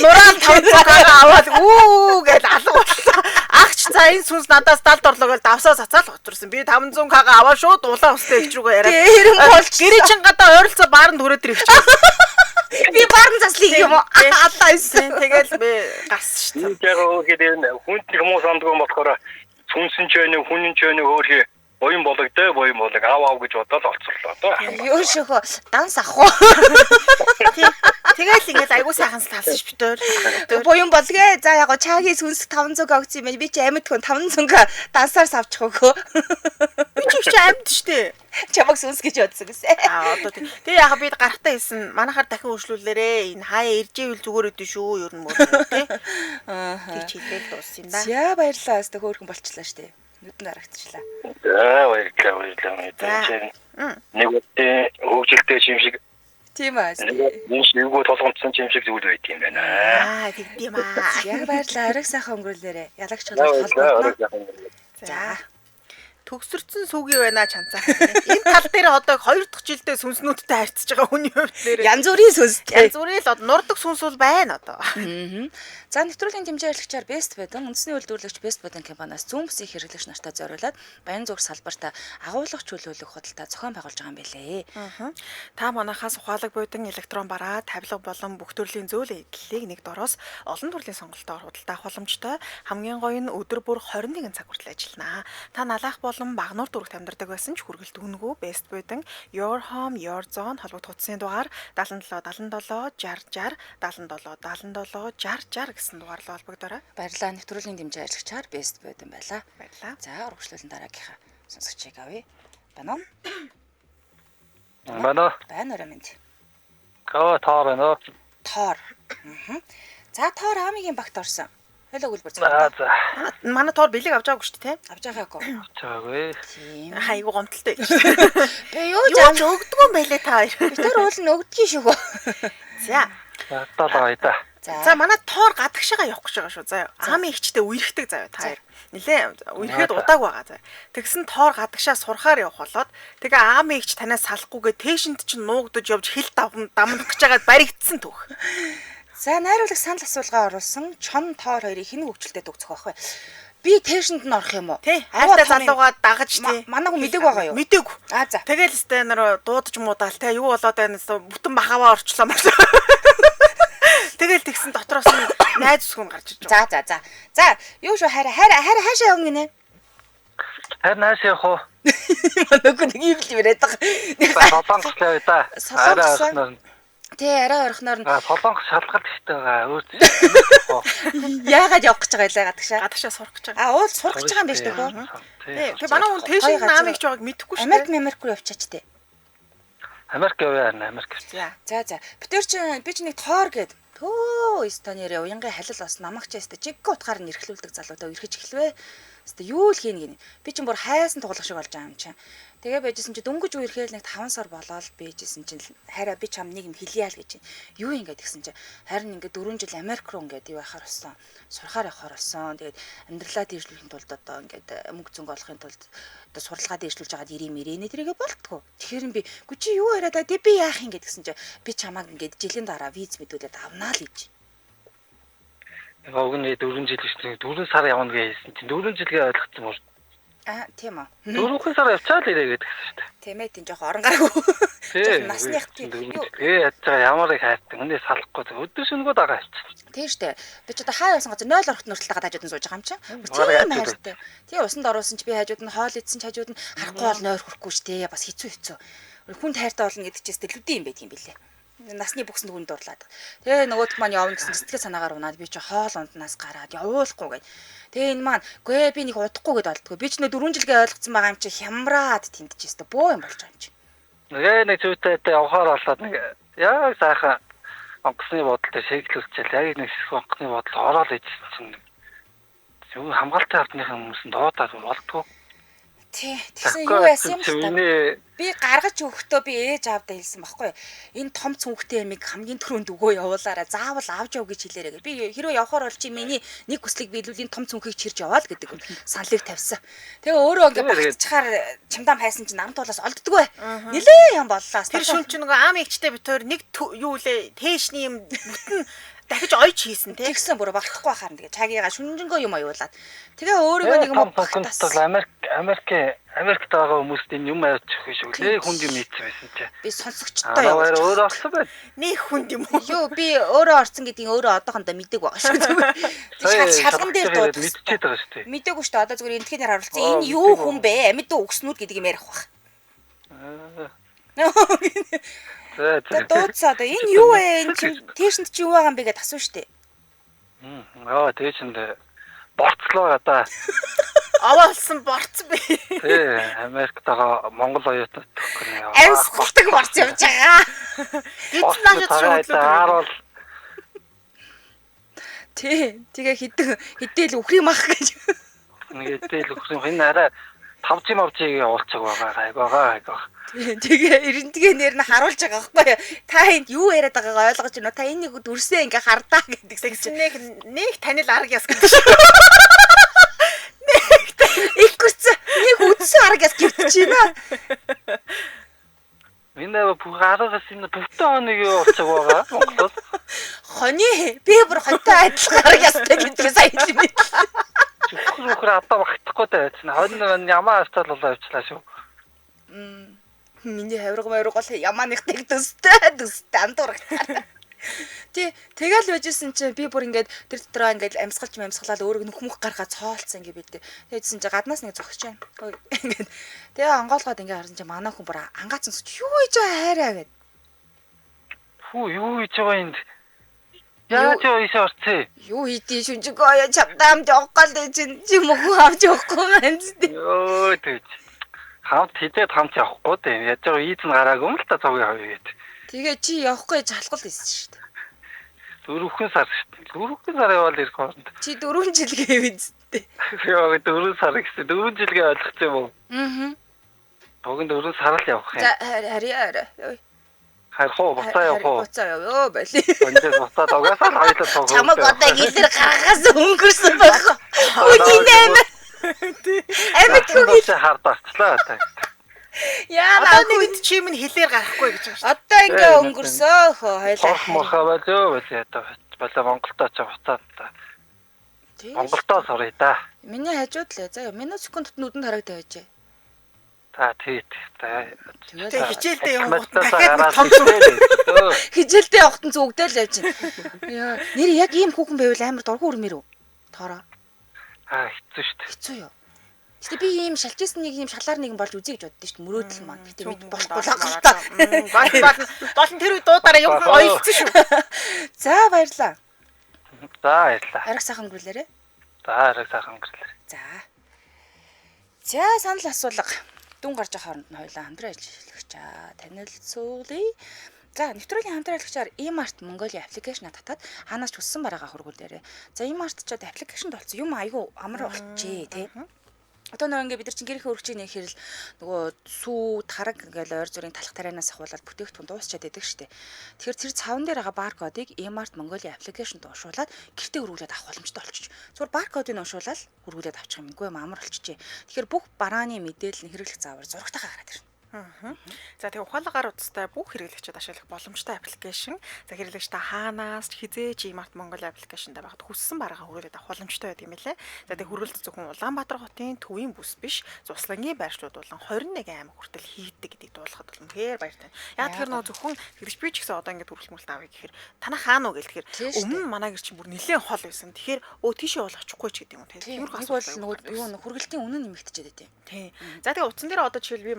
Нураал 500 аваад үү гэж алга боллоо. Агч за энэ сүнс надаас далд орлоо гэж давсаа цацаал гоцорсон. Би 500 кг аваа шууд улаан устай эгч рүүгээ яриад. Хэрэн болж гэрээ чин гадаа ойролцоо баарнд хүрээд ирэх чинь. Би баарн заслыг юм уу? Аллаа исэн. Тэгэл би гарсан шүү дээ. Яг гэдэг хүнд хүмүүс амдгүй болохоор сүнсэн ч өнө хүнэн ч өнө өөр боён болгоё боён болог аав гэж бодоод олцорлоо доо. Юу шөхөө данс ах уу? Тэгэл ингээд айгуу сайхан талсан ш битээр. Боён болгоо. За яг чаагийн сүнс 500 өгсөн юм байна. Би чи амьд хүн 500 дансаар савчих өгөө. Би ч амьд штэ. Чамаг сүнс гэж бодсон гэсэн. Одоо тэгээ яг би гарахтаа хэлсэн. Манайхаар дахин өөрчлүүлээрэ. Энэ хаяа ирж ивэл зүгээр өдөө шүү. Ер нь мөр тий. Тэг чилээл дууссан юм да. За баярлалаа. Өстө хөөрхөн болчихлоо штэ. Нүдэн харагдчихлаа. За баярлалаа. Нэг үедээ хөгжилтэй юм шиг. Тийм аа. Энэ шивгөө толгомцсон юм шиг зүйл байт юм байна. Тэгдэм аа. Яг баярлалаа. Ариг сайхан өнгөрүүлээрэ. Ялагч холбоо холбоо. За. Төгсөрцөн сүгий байна чанцаа. Энэ тал дээр одоо 2 дахь жилдээ сүнснүүдтэй харьцаж байгаа хүний хувьд нэрээ. Янз бүрийн сүнстэй. Янз бүрийн л нурдаг сүнс бол байна одоо. За нэвтрүүлгийн хэмжээ ажиллагчаар Best Baden үндэсний үйлдвэрлэгч Best Baden компаниас зүүн бүсийн хэрэглэгч нартай зориулаад баян зүрх салбарт агуулгах чөлөөлөх худалдаа зохион байгуулж байгаа юм билээ. Та манайхаас ухаалаг буйдан электрон бараа, тавилга болон бүх төрлийн зөөл эдлэлийг нэг дороос олон төрлийн сонголтоор худалдаа авах боломжтой. Хамгийн гоё нь өдөр бүр 21 цаг хүртэл ажиллана. Та налаах болон багнуур дүрэгт амьдардаг байсан ч хүргэлт үнэгүй Best Baden Your Home Your Zone холбогдох утасны дугаар 77 77 60 60 77 77 60 60 гэсэн дугаарлал холбогдорой. Баярлалаа. Нэвтрүүлгийн хэмжээ ажиллагчаар Best Baden байлаа. Баярлалаа. За урагшлуулсан дараагийнхаа сонсогчийг авъя. Байна уу? Манай Байна уу минь. тоо байна. Тоор. За тоор хаамигийн багт орсон. Хэлэг үлбэр зөв. За. Манай тоор бэлэг авч байгаагүй шүү дээ, тий? Авч байгаагүй. Чаагүй. Тийм. Айгуу гомдолтой. Би юу Яаж өгдөг юм бэ та хоёр? Би тоор уул нь өгдгийн шүүгөө. За. Таалаа да. За манай тоор гадагшаага явах гэж байгаа шүү. За хаамын ихчтэй үерхдэг заяа та хоёр. Нилээ үерхэд удааг байгаа заяа. Тэгсэн тоор гадагшаа сурахаар явах болоод тэгээ аамын ихч танаас салахгүйгээ тээшэнд чинь нуугдаж явж хил дамнах гэж байгаад баригдсан түүх. За найруулагч санал асуулгаа оруулсан чон тоор хоёрыг хэн хөвчлөлтэй төгсөх байх вэ? Би тээшэнд нь орох юм уу? Тий. Хайртай залуугаа дагаж тий. Манай хүн мдэг байгаа юу? Мдэггүй. За. Тэгэл өстэй нэр дуудаж муудаал тий. Юу болоод байна вэ? Бүтэн бахаваа орчлоо маа. Тэгэл тэгсэн дотроос нь найз сүгэн гарч иж байгаа. За. Юу шүү хараа хаашаа явна гинэ? Харин нааш явах уу? Нөгөө нэг юм л яриад байгаа. Солонгос л явъя да. Солонгос. Тэ арай орохноор нь Солонгос шалгалт ихтэй байгаа. Өөр яагаад явах гэж байгаа илээ гадагшаа? Гадагшаа сурах гэж байгаа. Уул сурах гэж байгаа юм байна шүү дээ. Тэг манай хүн тээшэнд наамыг ч байгааг мэдэхгүй шүү дээ. Америк руу явчаач тээ. Америк яваа Америк. За. Би ч нэг тоор гээд төө Эстонээр уянгийн халил бас намагч ястаа чиг утгаар нь эрхлүүлдэг залуудаа эрхэж эхлэвэ. Хэвээ юу л хийнэ гинэ. Би ч бүр хайсан туулах шиг болж байгаа юм чинь. Тэгээ байжсэн чи дөнгөж үерхээл нэг 5 сар болоод байжсэн чинь хараа би чам нэг юм хэлье л гэж. Юу ингэж гэсэн чи харин ингээд 4 жил Америк руу ингээд юу яхаар болсон. Сурахаар явахаар болсон. Тэгээд амьдралаа дээшлүүлэхийн тулд одоо ингээд мөнгө зөнгө олохын тулд одоо сурлагаа дээшлүүлж байгаад ирээ мэрэнэ тэрийгэ болтгоо. Тэгэхээр би гү чи юу яриад аа би яах юм гээд гэсэн чи би чамааг ингээд жилийн дараа виз мэдүүлээд авнаа л гэж. Өгнө 4 жил шүү дээ. 4 сар явна гэсэн чинь 4 жилгээ ойлгоцсон юм. Тийм үү. 4 сар явчаад ирээ гэдэг гэсэн шүү дээ. Тийм ээ тийм жоох орон гараагүй. Тийм. Насных тийм. Яаж байгаа ямар их хайртай. Хүнээ салахгүй өдөр шөнөгөө дагаа хэлчих. Тийм штэ. Би ч одоо хаа явсан газар 0 орохт нүртэл дагаад хажууд нь сууж байгаа юм чинь. Тийм хайртай. Тийм усанд оруулсан чи би хажууд нь хоол идсэн чи хажууд нь харахгүй бол нойр хүрхгүй штэ. Бас хэцүү. Хүн хайртай болно гэдэг чийс дэлгүдэн юм байт юм билээ. насны бүксэнд хүнд дурлаад. Тэгээ нөгөөдх маань явна гэсэн сэтгэл санаагаар унаад би чи хоол унднаас гараад явуулахгүй гэж. Тэгээ энэ маань үгүй би нэг удахгүй гэдээ болдгоо. Би ч нөө 4 жилгээ ойлгоцсон байгаа юм чи хямраад тэмдчихсэн бөө юм болж байгаа юм чи. Нэг зүйтэй явахаар болоод нэг яг сайхан онгоцны бодолтой шийдлүүлчихэл яг нэг онгоцны бодол ороод ичсэн чинь юу хамгаалалтын авдныхын хүмүүс нь дуудаад болдгоо. Тий. Тэгсэн юу яасан юм бэ? Би гаргаж өгөхдөө би ээж аавдаа хэлсэн байхгүй юу? Энэ том цүнхтэй ямиг хамгийн түрүүнд өгөө явуулаарай. Заавал авч яв гэж хэлээрэй. Би хэрвээ явахаар бол чи миний нэг хүслийг биелүүл энэ том цүнхийг чирж яваа л гэдэг саналыг тавьсан. Тэгээ өөрөө ингээд багцчихаар чамдаан хайсан чинь намт болоос олддгүй. Нилээ юм боллоо. Тэр шүн чи нөгөө аам эгчтэй бит хоёр нэг юу лээ тээшний юм бүтэн дахиж ойч хийсэн тий. Тэгсэн бүр багтахгүй байхаар тэгээ чагийгаа шүнжэнгөө юм аюулаад. Тэгээ өөрийгөө нэг юм багтаасан. Америкт байгаа хүмүүст энэ юм авчих биш үү? Нэг хүнд юм ийдсэн байсан чи. Би сонсогчтой яваа. Өөрөө орсон байна. Нэг хүнд юм уу? Юу би өөрөө орсон гэдгийг өөрөө одоохондоо мэддэг байгаа шүү дээ. Шалган дээр дуудсан. Мэдчихээд байгаа шүү дээ. Мэдээгүй шүү дээ. Одоо зүгээр энтгэнээр харуулсан. Энэ юу хүн бэ? Амьд өгснүүд гэдгийг юм ярих бах. Дуудсаа одоо энэ юу вэ? Энэ чинь тийшэнд чи юу байгаа юм бэ гэдээ асуув шүү дээ. Тийшэнд борцлоо одоо. Аваалсан борц би. Тий, Америкт байгаа Монгол оюутнууд төгөх нь. Амьсгалдаг борц явж байгаа. Дижитал шоудлууд. Тий, тэгээ хідэл үхрийн мах гэж. Нэг хідэл үхрийн энэ арай 5G мавжиг явуулчих байгаа. Айгаа. Тэгээ эрентгээ нэр нь харуулж байгаа байхгүй юу? Та энд юу яриад байгаагаа ойлгож байна уу? Та энэ нэг дүрсээ ингээ хардаа гэдэг. Тэгсэн нэг танил арга яс гэдэг шүү. Их гүрцээ нэг үдсэн арга яс гэвч байна. Минь бүх аргаас энэ бүтэн нэг юу болчих байгаа Монголоос. Хоны би бүр хонтой адилхан арга ястай гэдгийг сайн хэлмээ. Чухал одоо багтахгүй байсан. Хонь ямаа авчаал болоо явчлаа шүү. Миний хавирга бол ямааныхтай төстэй андуурагтаа. Тэгэл байжсэн чинь би бүр ингээд тэр дотроо ингээд амьсгалаад өөрөг нөхмөх гаргаад цоолцсон ингээд бид. Тэгээдсэн чинь гаднаас нэг зогсож байна. Ингээд тэгээ онгоолгоод ингээд харсан чинь манай хүн бүр ангаацсан ч юу хийж байгаа хайраа гэд. Юу хийж байгаа энд? Яаж ийш орцээ? Юу хийдий шүнжгөө чамдаамж явахгүй л чи мөхөө авч явахгүй маань зү. Йоо тэгэж. Хамт явахгүй дээ. Яаж байгаа ийз нь гараагүй юм л та цог явъя гэд. Тэгээ чи явахгүй жалгал хийсэн шүү дээ. 4 сар шүү дээ. 4 сар явал ирэх хооронд. Чи 4 жилгээ үздэй. Яа 4 сар гэсэн 4 жилгээ ойлгоцсон юм уу? Тогон 4 сар л явах юм. За харьяа. Харих уу буцаа явах уу? Буцаа явъё байли. Энд буцаад угаасаа л хоёлоо цог. Чамаг одоо гэлэр гаргаас өнгөрсөн байх. Үгүй нэ. Амьд хүүгээ хардаачлаа та. Яа одоо нэг чи минь хэлээр гарахгүй гэж байгаа шүү. Одоо ингээ өнгөрсөө хойлоо. Мохоо болоо болоо Монголдоо ч буцаад та. Монголдоо сорё та. Миний хажууд л заа минут секундт нүдэнд харагдаа байжээ. Та тий. Тэгээ хичээлдээ юм уу? Дахиад том хичээлдээ явахтан зүгдэл явж байна. Яа нэр яг ийм хүүхэн байвал амар дургу өрмөр үү? Тоороо. Хэцүү шүү дээ. Хэцүү юу? Гэтэ би ийм шалжсэн нэг ийм шалаар нэг болж үзье гэж боддоо шүү дээ. Мөрөөдөл маань. Гэтэ бид болохгүй л гал та. Болон тэр үед дуудаараа юм ойлцсон шүү. За баярлаа. За баярлаа. Арга сайхан өнгөрлөөрэй. За арга сайхан өнгөрлөөрэй. За санал асуулга. Дүн гарч байгаа хооронд нь хоёлаа хамтран ажиллаж танилцуулъя. За нэвтрүүлгийн хамтран ажиллагчаар eMart Mongolia аппликейшн татаад хаанаас ч хүссэн бараагаа хургуулаарай. За eMart ч одоо аппликейшнд болсон юм айгүй амар болчихжээ тий. Одоо нөгөө ингээ бид нар чинь гэрийнхээ өргөчийг нэг хэрэл нөгөө сүү тараг ингээл ойр зүрийн талах тарианаас ахуулаад бүтээгдэхүүн дуусчаад байдаг штэ. Тэгэхээр тэр цавн дээр байгаа баркодыг eMart Mongolia аппликейшнд уушуулад гэртээ хөргүүлээд авах боломжтой болчих. Зүгээр баркодыг уушуулаад хөргүүлээд авчих юм. Үгүй амар болчихжээ. Тэгэхээр бүх барааны мэдээлэл хэрэглэх заавар зурагтайгаа гараад ирнэ. За тэгээ ухаалгаар утастай бүх хэрэглэгчид ашиглах боломжтой аппликейшн. За хэрэглэгч та хаанаас хизээч eMart Mongolia аппликейшнд байгаад хүссэн бараагаа хөргүүлээд авах боломжтой байдаг юм лээ. За тэгээ хөргөлт зөвхөн Улаанбаатар хотын төвийн бүс биш, Зуслангийн байршлууд болон 21 аймаг хүртэл хийдэг гэдгийг дуулахад бол үнэхээр баяртай. Яг тэгэхээр нөө зөвхөн хэрэглэгч би ч гэсэн одоо ингээд хөргөлмөлт авъя гэхээр танаа хаана уу гэхээр өмнө манай гэр чинь бүр нэлээд хол байсан. Тэгэхээр тийшээ бол очихгүй ч гэдэг юм те. Тиймэрхүү асуудал нөгөө юу хөргөлтийн үнэ нэмэгдэжээд байдیں۔ Тий. За тэгээ утсан дээр одоо жишээл би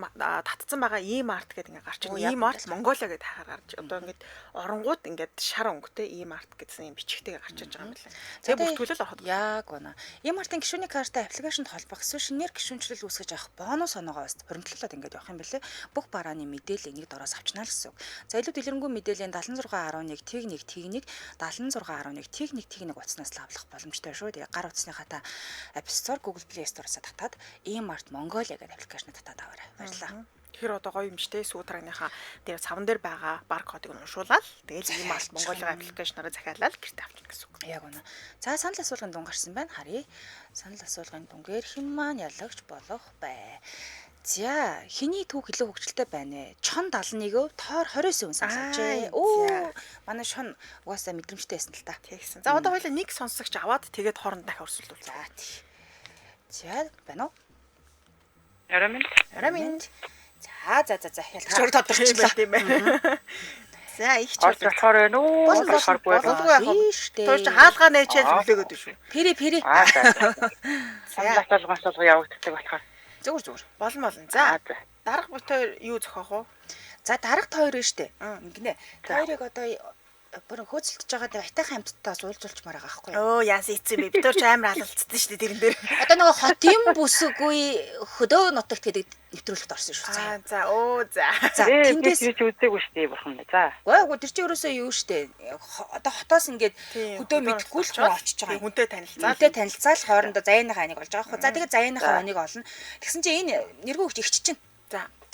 алдсан байгаа E-Mart гэдэг ингээ гарч ирнэ. E-Mart Mongolia гэдэг хахаар гарч одоо ингээд оронгууд ингээд шар өнгөтэй E-Mart гэсэн юм бичгтэйгээр гарч иж байгаа юм байна. Тэгээ бүртгүүлэл ороход. Яг гоо. E-Mart-ын гишүүний картаа аппликейшнд холбох эсвэл шинээр гишүүнчлэл үүсгэж авах бонус оноогоос хуримтлуулаад ингээд явах юм бэлээ. Бүх барааны мэдээллийг нэг дороос авчнаа л гэсэн үг. За илүү дэлгэрэнгүй мэдээллийн 7611 тэг 1 тэг 1 7611 тэг 1 тэг 1 утаснаас л авах боломжтой шүү. Тэгээ гар утасныхаа та App Store, Google Play Store-аас татаад E-Mart Mongolia гэдэг аппликейшн татаад аваарай. Баярлалаа. Тэгэхээр одоо гоё юм штэ сүүтрагныхаа дээр цаван дээр байгаа баркодыг уншуулаад тэгээд E-Mart Mongolia аппликейшнаараа захиалаад гэрт авчихна гэсэн үг. Яг үнэ. За санал асуулгын дүн гарсан байна. Харъя. Санал асуулгын дүнгээр хэн маань ялагч болох бай. За хэний түүх илүү хөвгчлөлтэй байна вэ? Чон 71-өө тоор 29 хүн саналжээ. Оо манай шон угаасаа мэдрэмжтэй байсан л та. Тэгсэн. За одоо хоёул нэг сонсогч аваад тэгээд хооронд дахин өрсөлдүүл. За тий. За байна уу? Арамин. За ялагч өөр тодорчлоо тийм байна. За их ч болохоор байна уу? болоогүй штэ. Тооч хаалгаа нээчээл хүлээгөөд шүү. Пири. Санал асуулгын явагддаг болохоор Зүгээр. Болно. За дарга бит хоёр юу зохиох уу? За дарагт хоёр нь штэ. Ингэнэ. Хоёрыг одоо бүр хөөцөлдөж байгаад Ватикан хамттаас уулзуулчмаар байгаа байхгүй юу? Оо яас ийцэн бэ. Бид төр ч амар алалцсан шүү дээ тэрэн дээр. Одоо нөгөө хотын бүсгүй хөдөө нутагт гэдэг нэвтрүүлэгт орсон шүү. За. За тэндээс үзээгүй шүү дээ бурхан. За. Гойгоо тэр чинь ерөөсөө юу штэ. Одоо хотоос ингээд хөдөө мэдгүй л хүн очиж байгаа. Хүнтэй танилцаал хоорондоо заяаныхаа ханиг болж байгаа байхгүй. За тэгээд заяаныхаа ханиг олно. Тэгсэн чинь энэ нэргүй хөвч игч чинь.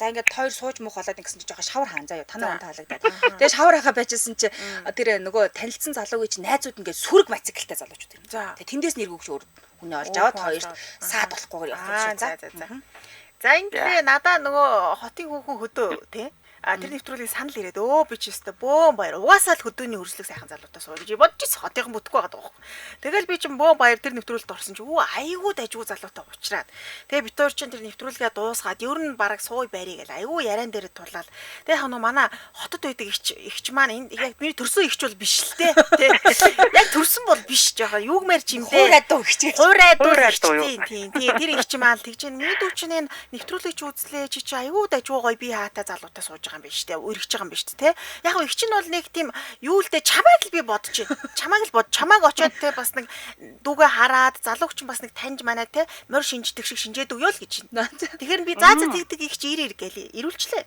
За ингээд хоёр сууж мөх болоод ингэсэн чинь жоохон шавар хаан заяа танаа он таалагдаад. Тэгээ шавар хахаа байжсэн чинь тэр нөгөө танилцсан залуугийн чинь найзууд ингээд сүрэг мотоциклтай залуучууд юм. Тэгээ тэндээс нэргүй хөвч өөр хүнээ олж аваад хоёрт саад болохгүйгээр явуулсан. За энэ надаа нөгөө хотын хүүхэн хөдөө тий. Тэр нэвтрүүлгийг санал ирээд би ч өстө бөөн баяр. Угаасаа л хөдөөний хөрслөг сайхан залуутаа сууж бодож ирсэн хотынхан бүтэхгүй байгаа даа. Тэгэл би ч бөөн баяр тэр нэвтрүүлэлт орсон чи айгүй дайггүй залуутаа уучраад. Тэгээ бид хоёр чинь тэр нэвтрүүлгээ дуусгаад ер нь бараг сууй байрыг л айгүй яриан дээр тулаад. Тэгээ ханаа манай хотод байдаг ихч маань энэ яг миний төрсөн ихч бол биш л те. Яг төрсөн бол биш жаахан юугмэр ч юм дээ. Хуурайдуу тийм. Тэр ихч маань тэгж миний дүү чинь энэ нэвтрүүлгийг үзлээ чи айгүй дайггүй гоё би хаата залуутаа сууж байгаа юм биш үү? Өргөж байгаа юм биш үү те? Яг их чинь бол нэг тийм юу л дээ чамайг л би бодож байна. Чамайг очоод те бас нэг дүүгээ хараад залууч бас нэг таньж манай те морь шинждэг шиг шинжээд өгөө л гэж байна. Тэгэхээр би заа тэгдэг их чи ирээ гээл ирүүлчлээ.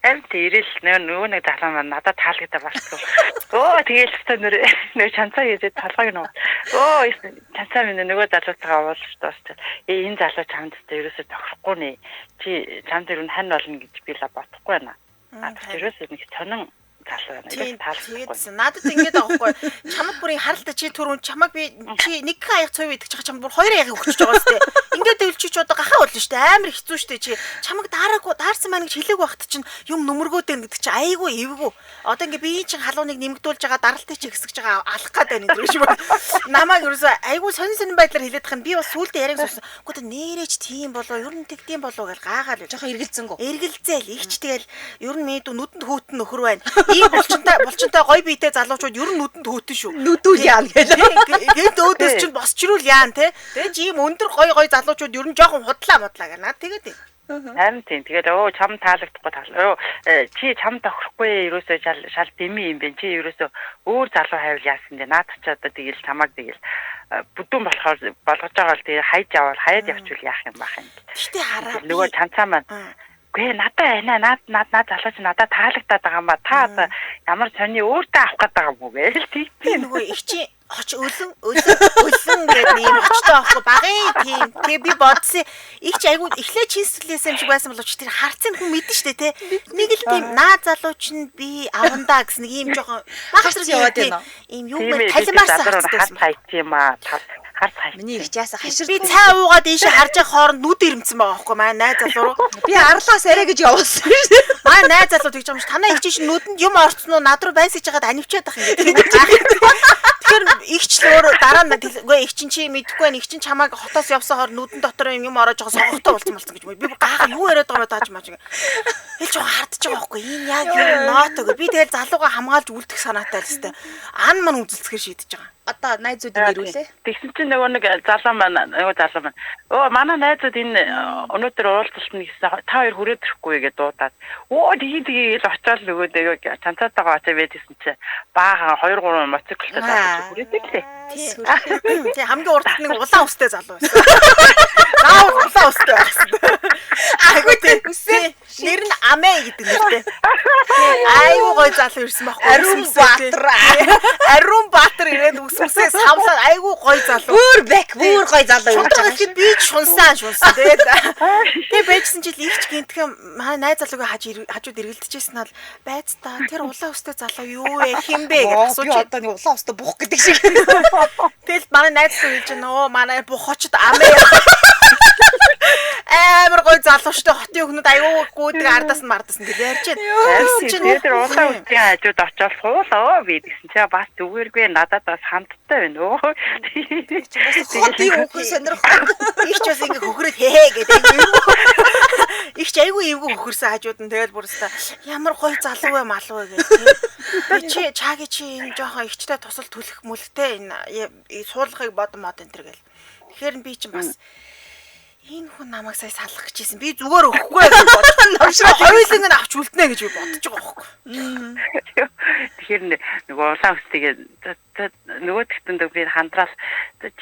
Харин ирэл нөгөө нэг залуу маань надад таалагдаа болчихсон. Тэгээл өстө нөр чанцаа хийгээд толгойг нөө. Чанцаа минь нөгөө залуутайгаа уулзсан. Энэ залуу чамд тест ерөөсөө тохирохгүй нэ. Чи чамд ер нь хань болно гэж би л бодохгүй байна. Ерөөсөө нэг сонин залуу байна. Тэгээд надад ингэж байгаа байхгүй. Чамд бүрийн харалтаа чи түрүүн чамайг би чи нэг аяг цов идэх чагаа чамд бүр хоёр аяг өгч байгаа сте. Ингээд өвлчи ч одоо гахаа болно штэ. Амар хэцүү штэ чи. Чамайг даарсан маань гэж хэлээг байхад чинь юм нүмергөөд байна гэдэг чи айгүй эвгүй. Одоо ингээ би чинь халууныг нэмэгдүүлж байгаа даралтыг чи хэсгэж байгаа алах гээд байна гэдэг шиг байна. Намайг ерөөсөө айгүй сонин байдлаар хэлээд тахын би бас сүултээ яриаг сонссон. Гэхдээ нэрэж тийм болоо ер нь тэгдэм болоо гэж гаагаал. Жохон эргэлзэнгүү. Эргэлзээл ихч тэгэл ер нь мэдүү нүдэнд хөтөн нөхөр байна. Ийм булчинтай гоё биетэй залуучууд ер нь нүдэнд хөтөн шүү. Нүдүүл яана гэлээ. Гэт өөдөөс чинь босчрүүл яан те. Тэгээ чи ийм өндөр гоё залуучууд ер нь жоохон худлаа гэнэ. Наад тэгээд харин тийм. Тэгээд чам таалагдахгүй таалаа. Чи чам тохирохгүй ерөөсөө шал дэмий юм бэ. Чи ерөөсөө өөр залуу хайвал яасан дээ. Наад ч одоо тэгэл чамаг тэгэл бүдүүн болохоор болгож байгаа л тэгээ хайж авал хаяад явчихвал яах юм бах юм. Гэтэ хараа. Нөгөө чанцаа маань гээ надаа наад залууч надад таалагдаад байгаа юм ба. Та одоо ямар сони өөртөө авах гээд байгаа юм уу гээл тийм. Нөгөө их чи оч өлөн гэдэг юм очтой авахгүй багын тийм. Тэгээ би бодсон их айгуу эхлээ чинсэлээсэн юм шиг байсан боловч тэр харцын хүн мэдэн штэ те. Нэг л тийм наад залууч нь би авандаа гэсэн нэг юм жоохон багцар яваад байна. Ийм юу мэ талимаарсан хат хайт юм аа. Харц хайт. Миний их жаасаа хашир. Би цай уугаад ийшээ харж байгаа хооронд нүд ирэмцэн байгаа байхгүй маа найз залуу руу. Би арлаас арай гэж явуулсан. Маа найз залуу тэгж байгаа юм ш. Танаа их чинь нүдэнд юм орцсон уу над руу байсаж байгаад анивчаад ах юм гэдэг. Тэгэхээр ихч л өөр дараа нь үгүй их чинь чи мэдэхгүй байх. Их чинь чамайг хотоос явсан хор нүдэн дотор юм ороод жоо сонгохтой болсон гэж би гааха юу яриад байгаа юм тааж мааж. Хэл жоо хардж байгаа байхгүй. Энэ яг юу ноот өгөө. Би тэгэл залууга хамгаалж үлдэх санаатай л өстэй. Ан ман үзэлцгээр шийдэж байгаа. Одоо найзуудын ирүүлээ. Тэгсэн чинь нөгөө нэг залуу маань өө манай найзууд энэ өнөөдөр уулзалтанд гэсэн та хоёр хүрээд ирэхгүй гэдэг дуудаад тэгээд очиод нөгөө цанцаатайгаа очиж байдсан чинь баахан 2 3 мотоциклтай залуу хүрээдэг лээ. Тий хамгийн урд нэг улаан устэй залуу байсан. Наа улаан устэй байсан. Айгуу тий. Нэр нь Амэ гэдэг нэртэй. Айгуу гоё залуу ирсэн байхгүй. Ариун Баатар ирээд үсмсээ савлаад айгуу гоё залуу. Бүр гоё залуу ирж байгаа. Би шунсан тэгээд тэг байжсэн жил ихч гинтгэн манай найз залуугаа хажууд эргэлдэжсэн нь байц та тэр улаан устэй залуу юу вэ хинбэ гэж асууж одоо нэг улаан устай бух гэдэг шиг. Тэгэл манай найз залуу хэлж нөө манай бухочд Амэ амар гоё залуу штэ хотын хүмүүс аюу гүйдэг ардаас нь мардаас нь гэж ярьж байна. Тэр улаан усгийн хажууд очоод суулаа би гэсэн чи бас зүгээргүй надад бас хамттай байна өө. Хотын хүмүүс сонирхол. Их ч бас ингээ хөхрөд хээ гэдэг их ч айгүй эвгүй хөхөрсөн хажууд нь тэгэл бүрстэ ямар гоё залуу вэ малуу вэ гэх. Чи чааги чи энэ жоохон ихчтэй тусал түлэх мүлгтэй энэ суулгахыг бодсон энэ төр гэл. Тэгэхээр би чинь бас энэ хүн намайг сая салах гэжсэн. Би зүгээр өгөхгүй гэж бодсон. Навшраа хоёуланг нь авч үлднэ гэж би бодож байгаа байхгүй. Тэгэхээр нөгөө улаан устгийг нөгөө тэгтэнд би хандраал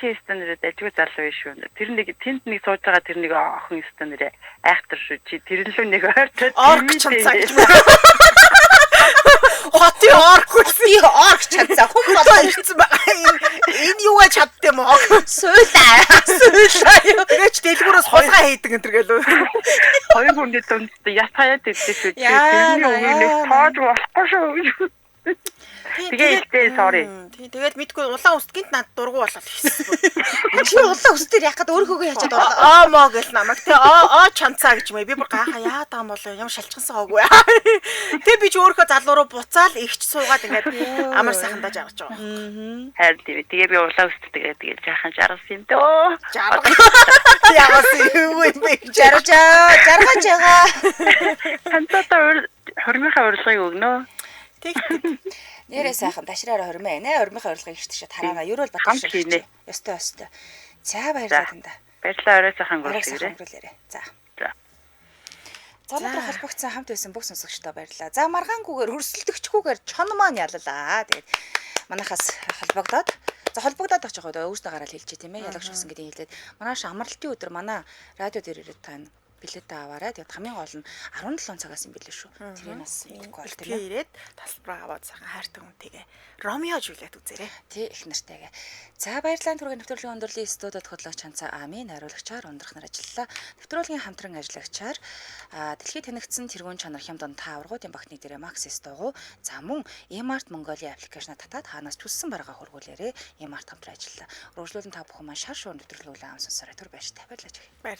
чи стандартд ажгүй залуу биш шүү. Тэр нэг тэнд нэг сууж байгаа тэр нэг охин стандартд айхтар шүү. Чи тэр л нэг ойртоод орк чанцаа гэж. Хотын орк чанцаа хүн болоо ирсэн байгаа. Энэ юу гэж чаддсан юм уу? Суулаа. Тэгээч дэлгүүрээс хулгай хийдэг энэ төр гэлөө. Хоёр хүнтэй дунд яс хаяад идсэн шүү. Тэрний үнийг тоож болохгүй шүү. Тэгээд sorry. Тэгээд мэдгүй улаан уст гинт над дургу болол хийсэн. Чи улаан ус дээр яхад өөрхөөгөө ячаад орлоо. Моо гэл намайг тий чанцаа гэж юм. Би бүр гааха яа даам болоо ямар шалчгансан хоогүй. Тэг би ч өөрхөө залуу руу буцаал ихч суугаад ингээд амар сайхан даж авч байгаа. Харин тэгээ би улаан уст тэгээд жаахан жаргасан юм дөө. Ягаас юу юм бэ? Жаргаж байгаа. Хантата хормынхаа урилгыг өгнө. Тэг. Нэрээ сайхан дашраараа хормоо ээ. Хормынхаа урилгыг ихтэй тараана. Ерөөл батгах шинэ. Ёстой. За баярлалаа танда. Баярлалаа орой сайхан өнгөрүүлээрэй. За. За өнөөдөр холбогдсон хамт байсан бүх сонсогчдоо баярлалаа. За маргаангүйгээр хөрсөлдөгчгүйгээр чон маань яллаа. Тэгээд манайхаас холбогдоод очиж байгаа өөртөө гараад хэлчихэ тийм ээ. Ялагч болсон гэдгийг хэлээд манайш амралтын өдөр манай радио дээр ирээд тань билет аваарай. Тэгээд хамгийн гол нь 17 цагаас юм билээ шүү. Тэрийг бас мэдгүй бол тийм ээ. Ирээд тасалбар аваад сайхан хайртай хүнтэйгээ Ромео Жулиет үзээрэй. Тий их нартайгаа. За баярлалаа түргэн нэвтрүүлгийн өндөрлөлийн студид хөтлөгч Чанцаа Амийн хариулагчаар ундрах нар ажиллалаа. Нэвтрүүлгийн хамтран ажиллагчаар дэлхийд танигдсан тэргуун чанар хямдон тааваргуудын багтны дээрээ Maxis дуугу. За мөн Emart Mongolia аппликейшн татаад хаанаас хүссэн баргаа хургуулаарэ. Emart хамтран ажиллалаа. Өргөжлүүлэн та бүхэн маань шар шуун нэвтрүүлгөө ам сонсороо түр байж та баярлалаа.